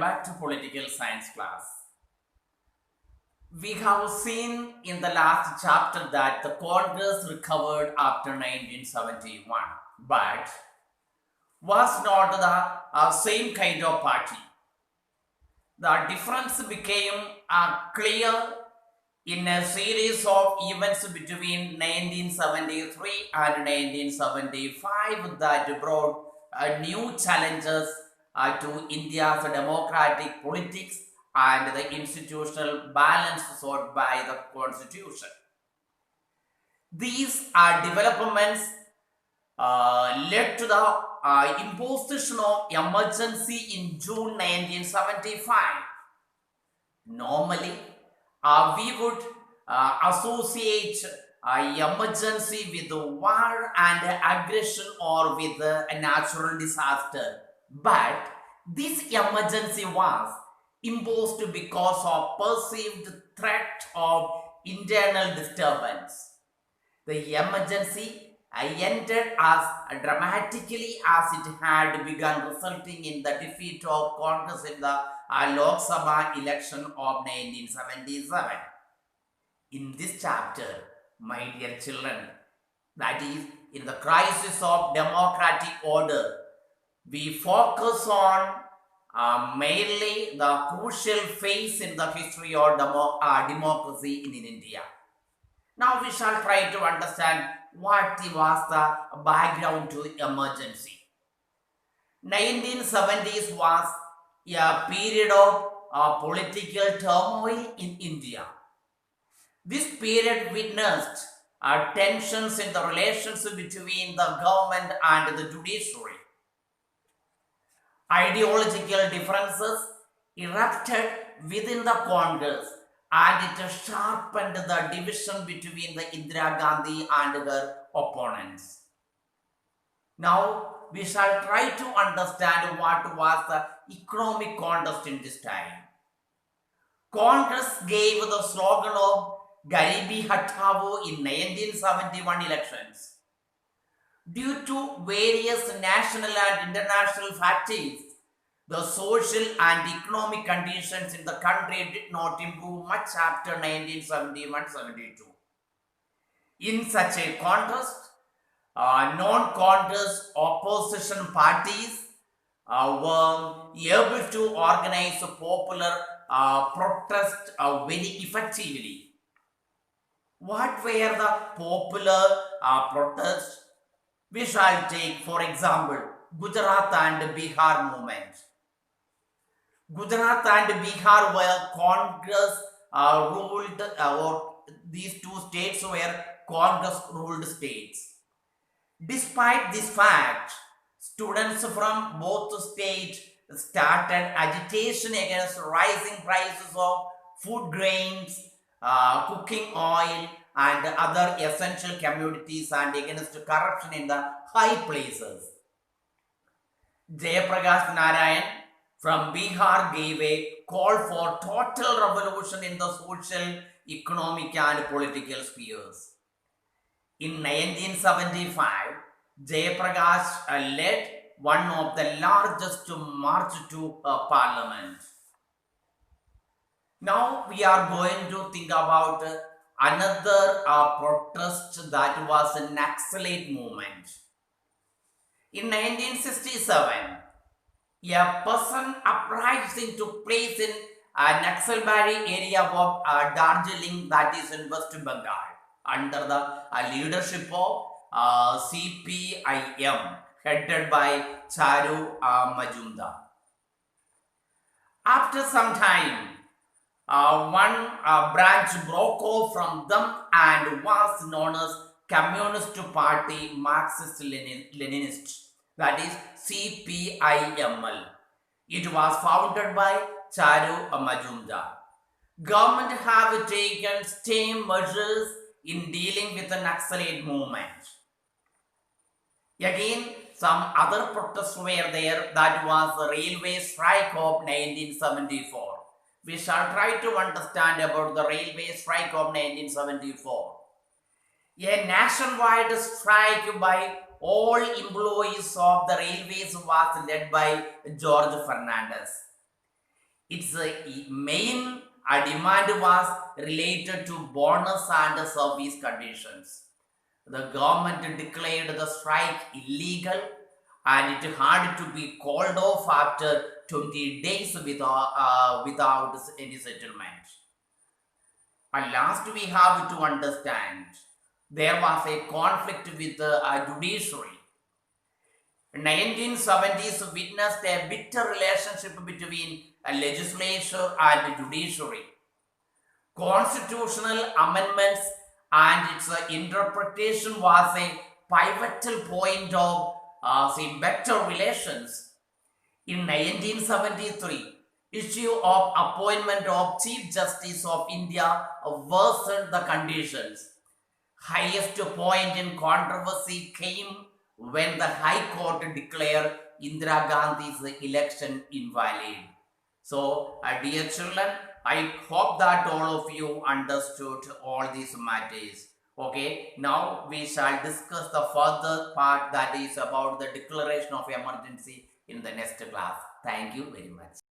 back to political science class. We have seen in the last chapter that the Congress recovered after 1971, but was not the same kind of party. The difference became clear in a series of events between 1973 and 1975 that brought new challenges to India's democratic politics and the institutional balance sought by the constitution. These developments led to the imposition of emergency in June 1975. Normally, we would associate emergency with war and aggression or with a natural disaster. But this emergency was imposed because of perceived threat of internal disturbance. The emergency ended as dramatically as it had begun, resulting in the defeat of Congress in the Lok Sabha election of 1977. In this chapter, my dear children, that is, in the crisis of democratic order, we focus on mainly the crucial phase in the history of democracy in India. Now we shall try to understand what was the background to emergency. 1970s was a period of political turmoil in India. This period witnessed tensions in the relations between the government and the judiciary. Ideological differences erupted within the Congress and it sharpened the division between the Indira Gandhi and her opponents. Now we shall try to understand what was the economic context in this time. Congress gave the slogan of Garibi Hatao in 1971 elections. Due to various national and international factors, the social and economic conditions in the country did not improve much after 1971-72. In such a context, non-Congress opposition parties were able to organize a popular protest very effectively. What were the popular protests? We shall take, for example, Gujarat and Bihar movement. Gujarat and Bihar were Congress ruled, or these two states were Congress ruled states. Despite this fact, students from both states started agitation against rising prices of food grains, cooking oil, and other essential commodities and against corruption in the high places. Jayaprakash Narayan from Bihar gave a call for total revolution in the social, economic, and political spheres. In 1975, Jayaprakash led one of the largest march to parliament. Now we are going to think about another protest that was a Naxalite movement. In 1967, a person uprising took place in Naxalbari area of Darjeeling, that is in West Bengal, under the leadership of CPIM, headed by Charu Majumdar. After some time, one branch broke off from them and was known as Communist Party Marxist-Leninist, that is CPIML. It was founded by Charu Majumdar. Government have taken same measures in dealing with the Naxalite movement. Again, some other protests were there, that was the railway strike of 1974. We shall try to understand about the railway strike of 1974. A nationwide strike by all employees of the railways was led by George Fernandez. its main demand was related to bonus and service conditions. The government declared the strike illegal and it had to be called off after 20 days without any settlement. And last, we have to understand there was a conflict with the judiciary. 1970s witnessed a bitter relationship between a legislature and judiciary. Constitutional amendments and its interpretation was a pivotal point of better relations. In 1973, issue of appointment of Chief Justice of India worsened the conditions. Highest point in controversy came when the High Court declared Indira Gandhi's election invalid. So, dear children, I hope that all of you understood all these matters. Okay, now we shall discuss the further part, that is about the declaration of emergency, in the next class. Thank you very much.